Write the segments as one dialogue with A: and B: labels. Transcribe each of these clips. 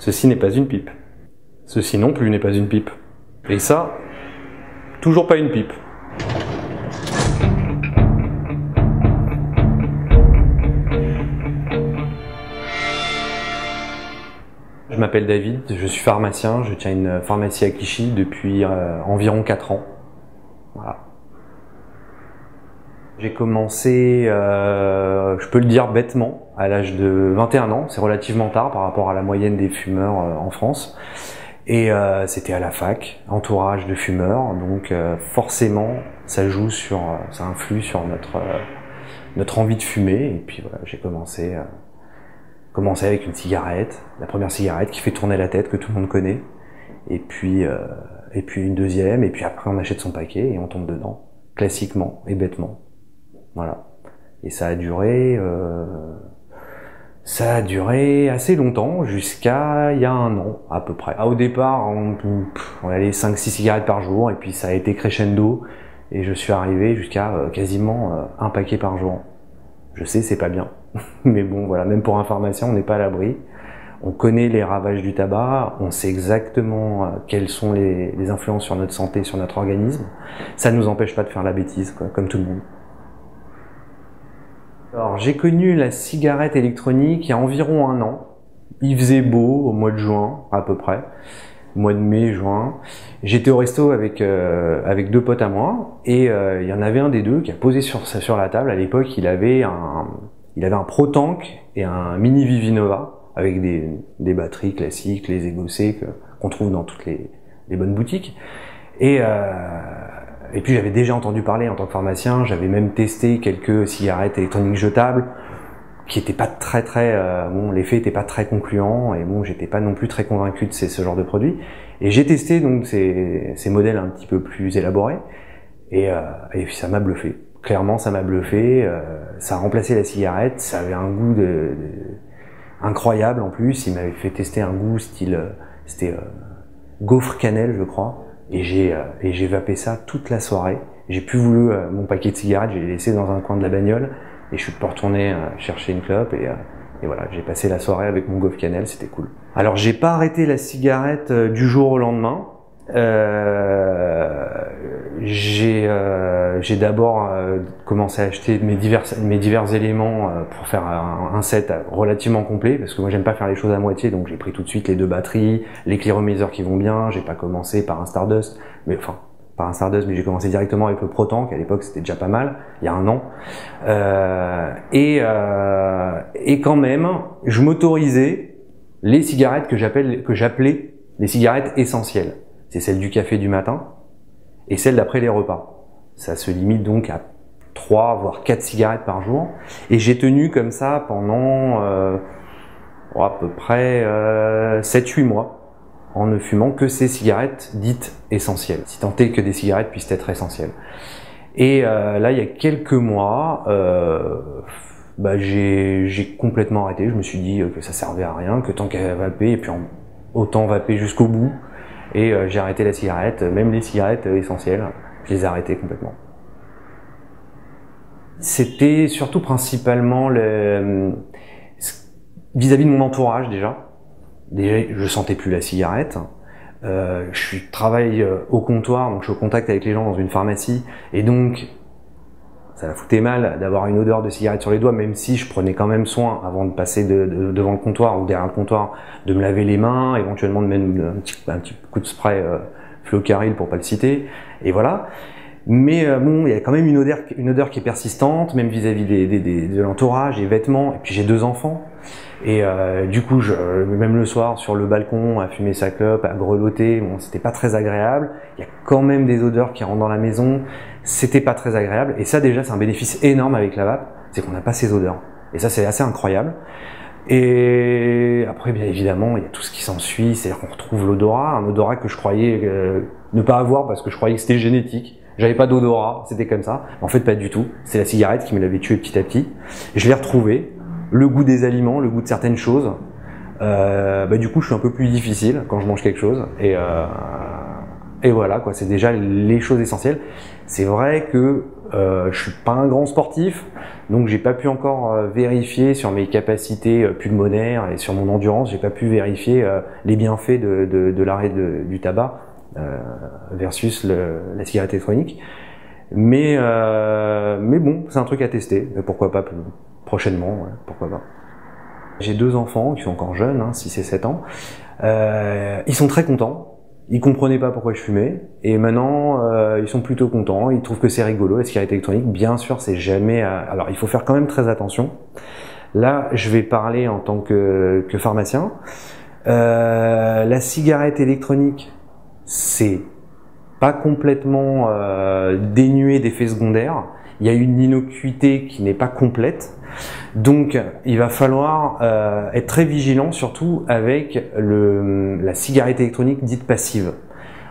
A: Ceci n'est pas une pipe. Ceci non plus n'est pas une pipe. Et ça, toujours pas une pipe. Je m'appelle David, je suis pharmacien, je tiens une pharmacie à Clichy depuis environ 4 ans. Voilà. J'ai commencé, je peux le dire bêtement, à l'âge de 21 ans, c'est relativement tard par rapport à la moyenne des fumeurs en France. Et c'était à la fac, entourage de fumeurs, donc forcément ça joue sur, ça influe sur notre envie de fumer. Et puis voilà, j'ai commencé avec une cigarette, la première cigarette qui fait tourner la tête, que tout le monde connaît, et puis une deuxième, et puis après on achète son paquet et on tombe dedans, classiquement et bêtement. Voilà. Et ça a duré assez longtemps, jusqu'à il y a 1 an à peu près. Au départ, on allait 5-6 cigarettes par jour, et puis ça a été crescendo, et je suis arrivé jusqu'à quasiment un paquet par jour. Je sais, c'est pas bien, mais bon, voilà, même pour un pharmacien, on n'est pas à l'abri. On connaît les ravages du tabac, on sait exactement quelles sont les influences sur notre santé, sur notre organisme. Ça ne nous empêche pas de faire la bêtise, quoi, comme tout le monde. Alors, j'ai connu la cigarette électronique il y a environ 1 an. Il faisait beau au mois de juin, à peu près. Mois de mai, juin. J'étais au resto avec 2 potes à moi, et il y en avait un des deux qui a posé sur la table. À l'époque, il avait un Pro Tank et un Mini Vivinova avec des batteries classiques, les Egocé qu'on trouve dans toutes les bonnes boutiques. Et puis j'avais déjà entendu parler en tant que pharmacien, j'avais même testé quelques cigarettes électroniques jetables qui étaient pas bon, l'effet était pas très concluant, et bon, j'étais pas non plus très convaincu de ce genre de produit. Et j'ai testé donc ces modèles un petit peu plus élaborés, et ça m'a bluffé. Clairement, ça m'a bluffé. Ça a remplacé la cigarette, ça avait un goût incroyable en plus. Il m'avait fait tester un goût style, c'était gaufre cannelle, je crois. Et j'ai vapé ça toute la soirée. J'ai plus voulu mon paquet de cigarettes, j'ai laissé dans un coin de la bagnole, et je suis pas retourné chercher une clope, et voilà, j'ai passé la soirée avec mon gaufre cannelle, c'était cool. Alors j'ai pas arrêté la cigarette du jour au lendemain. J'ai d'abord commencé à acheter mes divers éléments pour faire un set relativement complet, parce que moi j'aime pas faire les choses à moitié, donc j'ai pris tout de suite les 2 batteries, les clearomiseurs qui vont bien. J'ai pas commencé par un Stardust, mais j'ai commencé directement avec le Pro Tank. À l'époque c'était déjà pas mal, il y a 1 an. Et quand même, je m'autorisais les cigarettes que j'appelais les cigarettes essentielles. C'est celle du café du matin et celle d'après les repas. Ça se limite donc à 3 voire 4 cigarettes par jour. Et j'ai tenu comme ça pendant à peu près 7-8 mois, en ne fumant que ces cigarettes dites essentielles, si tant est que des cigarettes puissent être essentielles. Et là, il y a quelques mois, j'ai complètement arrêté. Je me suis dit que ça servait à rien, que tant qu'à vaper, et puis autant vaper jusqu'au bout. Et j'ai arrêté la cigarette, même les cigarettes essentielles, je les ai arrêtées complètement. C'était surtout principalement vis-à-vis de mon entourage déjà. Déjà, je sentais plus la cigarette. Je travaille au comptoir, donc je suis au contact avec les gens dans une pharmacie, et donc ça la foutait mal d'avoir une odeur de cigarette sur les doigts, même si je prenais quand même soin, avant de passer devant le comptoir ou derrière le comptoir, de me laver les mains, éventuellement de mettre un petit coup de spray Flocaril pour pas le citer, et voilà. Mais bon, il y a quand même une odeur qui est persistante, même vis-à-vis de l'entourage, des vêtements. Et puis j'ai 2 enfants, et du coup, même le soir sur le balcon, à fumer sa clope, à grelotter, bon, c'était pas très agréable. Il y a quand même des odeurs qui rentrent dans la maison, c'était pas très agréable. Et ça, déjà, c'est un bénéfice énorme avec la vape, c'est qu'on n'a pas ces odeurs. Et ça, c'est assez incroyable. Et après, bien évidemment, il y a tout ce qui s'ensuit, c'est-à-dire qu'on retrouve l'odorat, un odorat que je croyais ne pas avoir parce que je croyais que c'était génétique. J'avais pas d'odorat, c'était comme ça. En fait, pas du tout. C'est la cigarette qui me l'avait tué petit à petit. Et je l'ai retrouvé. Le goût des aliments, le goût de certaines choses. Du coup, je suis un peu plus difficile quand je mange quelque chose. Et voilà, quoi, c'est déjà les choses essentielles. C'est vrai que je suis pas un grand sportif, donc j'ai pas pu encore vérifier sur mes capacités pulmonaires et sur mon endurance, j'ai pas pu vérifier les bienfaits de l'arrêt du tabac versus la cigarette électronique. Mais bon, c'est un truc à tester. Pourquoi pas prochainement, ouais, pourquoi pas. J'ai 2 enfants qui sont encore jeunes, hein, 6 et 7 ans. Ils sont très contents. Ils comprenaient pas pourquoi je fumais, et maintenant ils sont plutôt contents. Ils trouvent que c'est rigolo la cigarette électronique. Bien sûr, c'est jamais. Alors, il faut faire quand même très attention. Là, je vais parler en tant que pharmacien. La cigarette électronique, c'est pas complètement dénué d'effets secondaires. Il y a une innocuité qui n'est pas complète. Donc, il va falloir être très vigilant, surtout avec la cigarette électronique dite passive.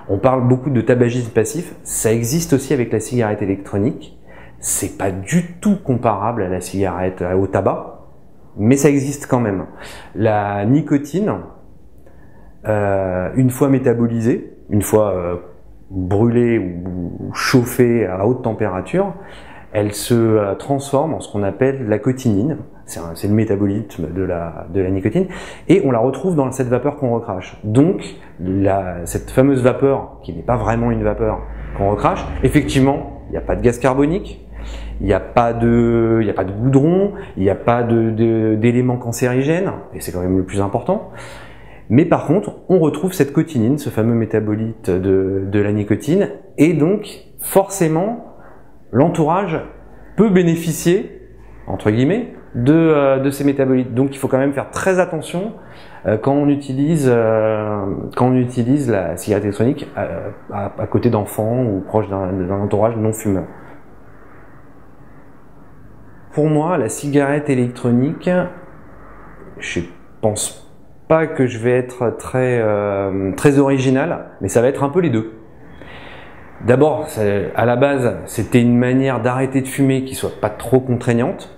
A: On parle beaucoup de tabagisme passif. Ça existe aussi avec la cigarette électronique. C'est pas du tout comparable à la cigarette, au tabac, mais ça existe quand même. La nicotine, une fois métabolisée, une fois brûlée ou chauffée à haute température, elle se transforme en ce qu'on appelle la cotinine. C'est le métabolisme de la nicotine, et on la retrouve dans cette vapeur qu'on recrache. Donc, cette fameuse vapeur, qui n'est pas vraiment une vapeur qu'on recrache, effectivement, il n'y a pas de gaz carbonique, il n'y a pas de goudron, il n'y a pas d'éléments cancérigènes, et c'est quand même le plus important. Mais par contre, on retrouve cette cotinine, ce fameux métabolite de la nicotine, et donc, forcément, l'entourage peut bénéficier, entre guillemets, de ces métabolites. Donc il faut quand même faire très attention quand on utilise la cigarette électronique à côté d'enfants ou proche d'un entourage non fumeur. Pour moi, la cigarette électronique, je pense pas que je vais être très original, mais ça va être un peu les deux. D'abord, à la base, c'était une manière d'arrêter de fumer qui soit pas trop contraignante.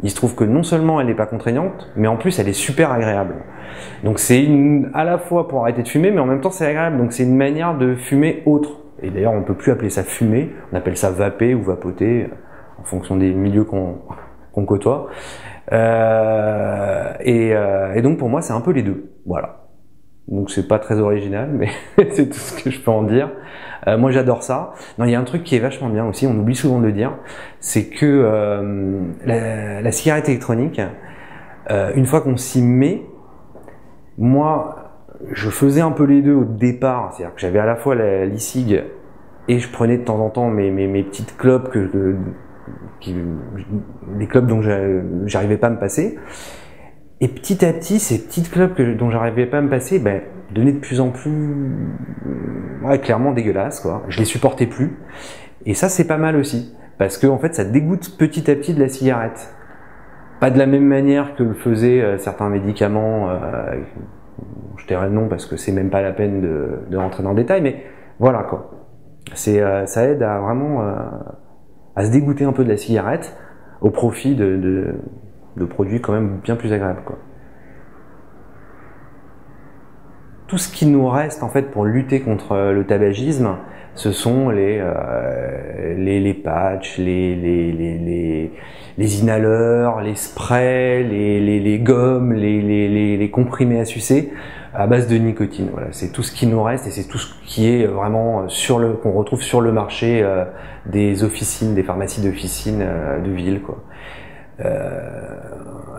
A: Il se trouve que non seulement elle n'est pas contraignante, mais en plus elle est super agréable. Donc c'est à la fois pour arrêter de fumer, mais en même temps c'est agréable. Donc c'est une manière de fumer autre. Et d'ailleurs on ne peut plus appeler ça fumer, on appelle ça vaper ou vapoter, en fonction des milieux qu'on côtoie. Et donc pour moi c'est un peu les deux. Voilà. Donc c'est pas très original, mais c'est tout ce que je peux en dire. Moi j'adore ça. Non, il y a un truc qui est vachement bien aussi, on oublie souvent de le dire, c'est que la cigarette électronique, une fois qu'on s'y met, moi je faisais un peu les deux au départ, c'est-à-dire que j'avais à la fois l'e-cig et je prenais de temps en temps mes petites clopes, les clopes dont j'arrivais pas à me passer. Et petit à petit, ces petites clopes dont j'arrivais pas à me passer, devenaient de plus en plus, clairement dégueulasses, quoi. Je les supportais plus. Et ça, c'est pas mal aussi, parce que en fait, ça dégoûte petit à petit de la cigarette. Pas de la même manière que le faisaient certains médicaments. Je tairai le nom parce que c'est même pas la peine de rentrer dans le détail, mais voilà, quoi. Ça aide à vraiment à se dégoûter un peu de la cigarette au profit de produits quand même bien plus agréables, quoi. Tout ce qui nous reste en fait pour lutter contre le tabagisme, ce sont les patchs, les inhaleurs, les sprays, les gommes, les comprimés à sucer à base de nicotine. Voilà, c'est tout ce qui nous reste et c'est tout ce qui est vraiment qu'on retrouve sur le marché des officines, des pharmacies d'officine de ville, quoi.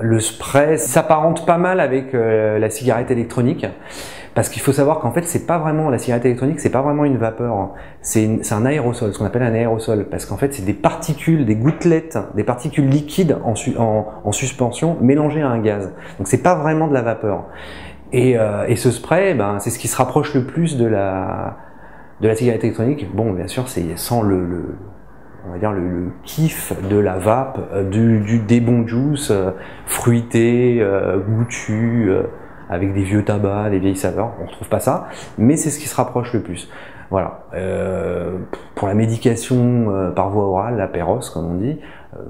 A: Le spray s'apparente pas mal avec la cigarette électronique, parce qu'il faut savoir qu'en fait c'est pas vraiment la cigarette électronique, c'est pas vraiment une vapeur, c'est un aérosol, ce qu'on appelle un aérosol, parce qu'en fait c'est des particules, des gouttelettes, des particules liquides en suspension mélangées à un gaz. Donc c'est pas vraiment de la vapeur. Et ce spray, c'est ce qui se rapproche le plus de la cigarette électronique. Bon, bien sûr, c'est sans on va dire le kiff de la vape, des bons juice fruités, goûtus, avec des vieux tabacs, des vieilles saveurs. On retrouve pas ça, mais c'est ce qui se rapproche le plus. Voilà. Pour la médication par voie orale, la Péros, comme on dit,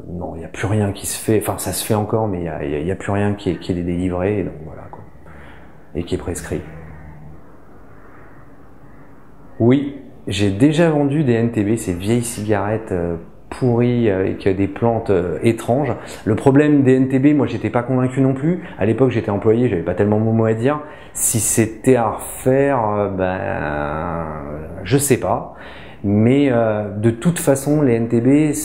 A: non, il n'y a plus rien qui se fait. Enfin, ça se fait encore, mais il n'y a plus rien qui est délivré, donc voilà, quoi, et qui est prescrit. Oui. J'ai déjà vendu des NTB, ces vieilles cigarettes pourries avec des plantes étranges. Le problème des NTB, moi j'étais pas convaincu non plus. À l'époque j'étais employé, j'avais pas tellement mon mot à dire. Si c'était à refaire, ben je sais pas. Mais de toute façon les NTB,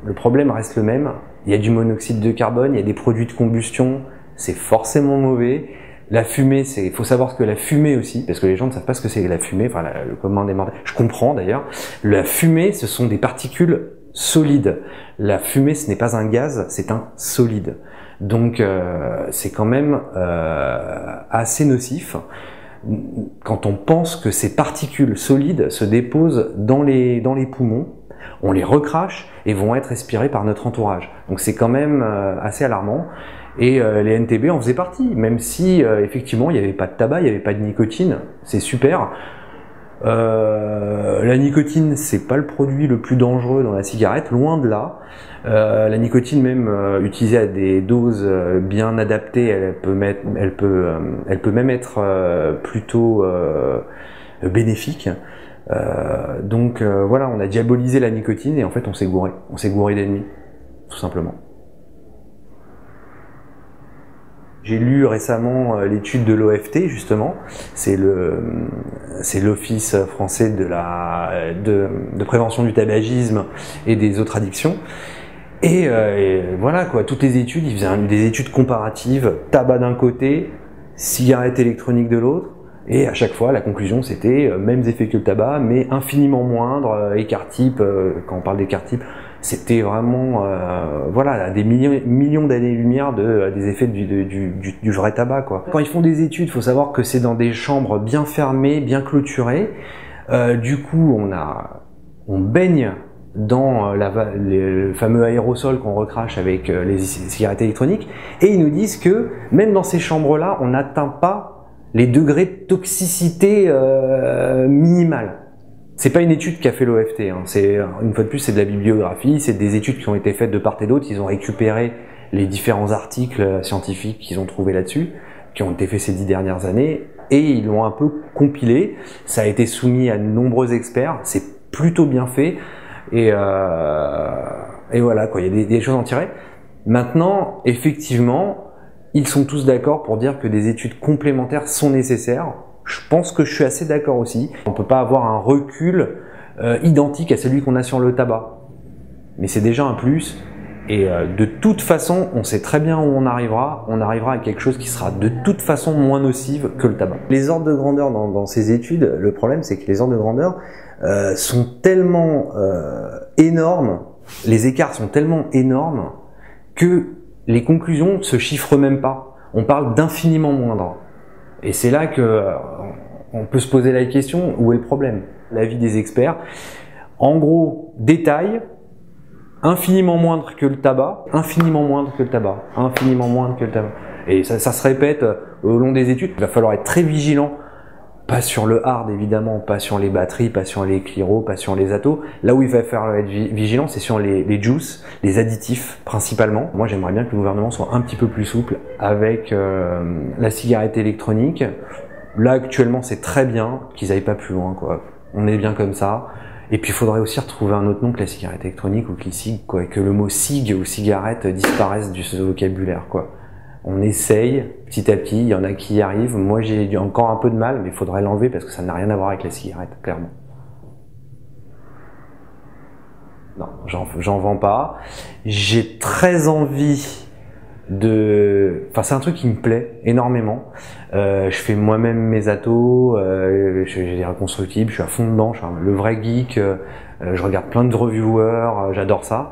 A: le problème reste le même. Il y a du monoxyde de carbone, il y a des produits de combustion, c'est forcément mauvais. La fumée, il faut savoir ce que la fumée aussi, parce que les gens ne savent pas ce que c'est la fumée, enfin le commun des mortels. Je comprends d'ailleurs. La fumée, ce sont des particules solides. La fumée, ce n'est pas un gaz, c'est un solide. Donc c'est quand même assez nocif. Quand on pense que ces particules solides se déposent dans les poumons, on les recrache et vont être respirés par notre entourage. Donc c'est quand même assez alarmant. Et les NTB en faisaient partie, même si effectivement il n'y avait pas de tabac, il n'y avait pas de nicotine, c'est super. La nicotine, c'est pas le produit le plus dangereux dans la cigarette, loin de là. La nicotine, même utilisée à des doses bien adaptées, elle peut même être plutôt bénéfique. Donc voilà, on a diabolisé la nicotine et en fait on s'est gouré d'ennemis, tout simplement. J'ai lu récemment l'étude de l'OFT justement, c'est l'Office français de prévention du tabagisme et des autres addictions. Et voilà quoi, toutes les études, ils faisaient des études comparatives, tabac d'un côté, cigarette électronique de l'autre, et à chaque fois la conclusion c'était mêmes effets que le tabac, mais infiniment moindre, écart type, quand on parle d'écart type, c'était vraiment voilà, des millions d'années-lumière des effets du vrai tabac quoi. Quand ils font des études, il faut savoir que c'est dans des chambres bien fermées, bien clôturées. Du coup, on baigne dans le fameux aérosol qu'on recrache avec les cigarettes électroniques, et ils nous disent que même dans ces chambres-là, on n'atteint pas les degrés de toxicité minimales. C'est pas une étude qu'a fait l'OFT, hein. Une fois de plus, c'est de la bibliographie, c'est des études qui ont été faites de part et d'autre. Ils ont récupéré les différents articles scientifiques qu'ils ont trouvés là-dessus, qui ont été faits ces 10 dernières années, et ils l'ont un peu compilé. Ça a été soumis à de nombreux experts, c'est plutôt bien fait, et voilà quoi, il y a des choses à en tirer. Maintenant, effectivement, ils sont tous d'accord pour dire que des études complémentaires sont nécessaires. Je pense que je suis assez d'accord aussi. On ne peut pas avoir un recul identique à celui qu'on a sur le tabac. Mais c'est déjà un plus. Et de toute façon, on sait très bien où on arrivera. On arrivera à quelque chose qui sera de toute façon moins nocive que le tabac. Les ordres de grandeur dans ces études, le problème c'est que les ordres de grandeur sont tellement énormes, les écarts sont tellement énormes que les conclusions ne se chiffrent même pas. On parle d'infiniment moindre. Et c'est là que on peut se poser la question, où est le problème? L'avis des experts. En gros, détail, infiniment moindre que le tabac, infiniment moindre que le tabac, infiniment moindre que le tabac. Et ça se répète au long des études. Il va falloir être très vigilant, pas sur le hard évidemment, pas sur les batteries, pas sur les cliros, pas sur les atos. Là où il va falloir être vigilant, c'est sur les juices, les additifs principalement. Moi j'aimerais bien que le gouvernement soit un petit peu plus souple avec la cigarette électronique. Là actuellement c'est très bien qu'ils aillent pas plus loin quoi. On est bien comme ça. Et puis il faudrait aussi retrouver un autre nom que la cigarette électronique ou que le cig, quoi, que le mot cig ou cigarette disparaisse du vocabulaire quoi. On essaye petit à petit, il y en a qui y arrivent. Moi j'ai encore un peu de mal, mais il faudrait l'enlever parce que ça n'a rien à voir avec la cigarette, clairement. Non, j'en vends pas. J'ai très envie enfin c'est un truc qui me plaît énormément. Je fais moi-même mes atos, j'ai des reconstructibles, je suis à fond dedans, je suis le vrai geek, je regarde plein de reviewers, j'adore ça.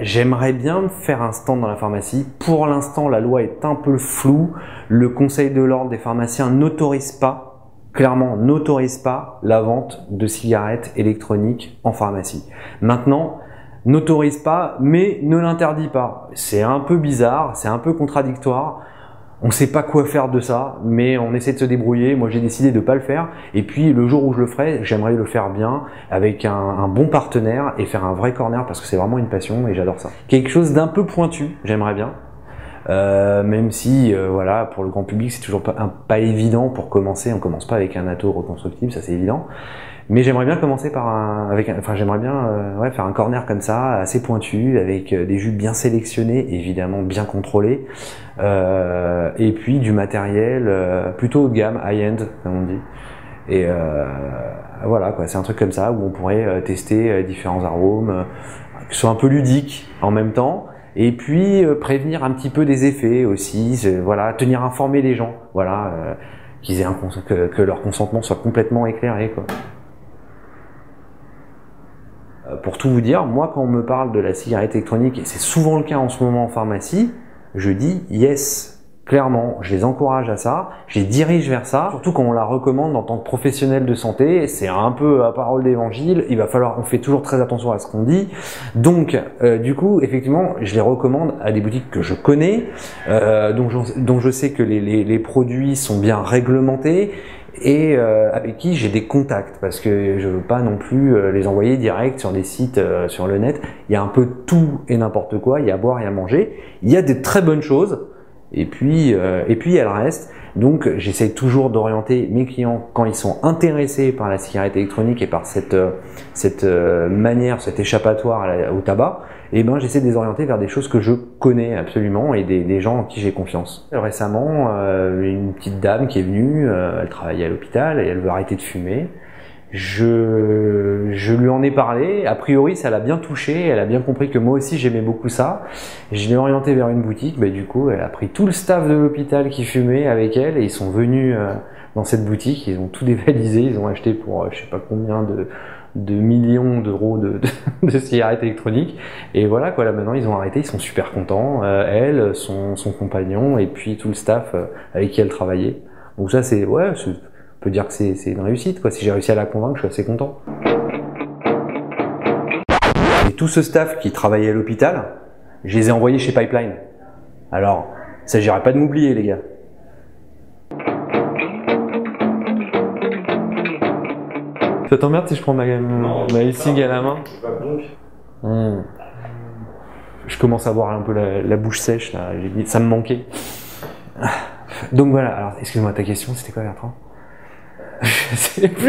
A: J'aimerais bien faire un stand dans la pharmacie. Pour l'instant, la loi est un peu floue. Le Conseil de l'ordre des pharmaciens n'autorise pas, clairement n'autorise pas la vente de cigarettes électroniques en pharmacie. Maintenant, n'autorise pas, mais ne l'interdit pas. C'est un peu bizarre, c'est un peu contradictoire. On ne sait pas quoi faire de ça, mais on essaie de se débrouiller. Moi, j'ai décidé de ne pas le faire. Et puis, le jour où je le ferai, j'aimerais le faire bien, avec un bon partenaire et faire un vrai corner, parce que c'est vraiment une passion et j'adore ça. Quelque chose d'un peu pointu, j'aimerais bien. même si voilà, pour le grand public c'est toujours pas évident pour commencer. On commence pas avec un atto reconstructible, ça c'est évident. Mais j'aimerais bien commencer par j'aimerais bien ouais, faire un corner comme ça, assez pointu, avec des jus bien sélectionnés, évidemment bien contrôlés, et puis du matériel plutôt haut de gamme, high-end comme on dit. Et voilà quoi, c'est un truc comme ça où on pourrait tester différents arômes, qui sont un peu ludiques en même temps. Et puis prévenir un petit peu des effets aussi, voilà, tenir informer les gens, voilà, qu'ils aient que leur consentement soit complètement éclairé, quoi. Pour tout vous dire, moi quand on me parle de la cigarette électronique, et c'est souvent le cas en ce moment en pharmacie, je dis yes. Clairement, je les encourage à ça, je les dirige vers ça, surtout quand on la recommande en tant que professionnel de santé, c'est un peu à parole d'évangile, on fait toujours très attention à ce qu'on dit. Donc, du coup, effectivement, je les recommande à des boutiques que je connais, dont je sais que les produits sont bien réglementés, et avec qui j'ai des contacts, parce que je veux pas non plus les envoyer direct sur des sites sur le net. Il y a un peu tout et n'importe quoi, il y a à boire et à manger, il y a des très bonnes choses, et puis il y a le reste. Donc j'essaye toujours d'orienter mes clients quand ils sont intéressés par la cigarette électronique et par cette manière, cet échappatoire au tabac, et ben j'essaie de les orienter vers des choses que je connais absolument et des gens en qui j'ai confiance. Récemment, une petite dame qui est venue, elle travaillait à l'hôpital et elle veut arrêter de fumer. Je lui en ai parlé, a priori ça l'a bien touché, elle a bien compris que moi aussi j'aimais beaucoup ça. Je l'ai orientée vers une boutique, bah, du coup elle a pris tout le staff de l'hôpital qui fumait avec elle et ils sont venus dans cette boutique, ils ont tout dévalisé, ils ont acheté pour je sais pas combien de millions d'euros de cigarettes électroniques, et voilà quoi, là maintenant ils ont arrêté, ils sont super contents, elle, son compagnon et puis tout le staff avec qui elle travaillait. Donc ça c'est, ouais, on peut dire que c'est une réussite, quoi. Si j'ai réussi à la convaincre, je suis assez content. Et tout ce staff qui travaillait à l'hôpital, je les ai envoyés chez Pipeline. Alors, il ne s'agirait pas de m'oublier, les gars. Ça t'emmerde si je prends ma cig à la main? Je commence à avoir un peu la bouche sèche, là. Ça me manquait. Donc voilà, alors excuse-moi, ta question, c'était quoi, Bertrand? Je sais plus.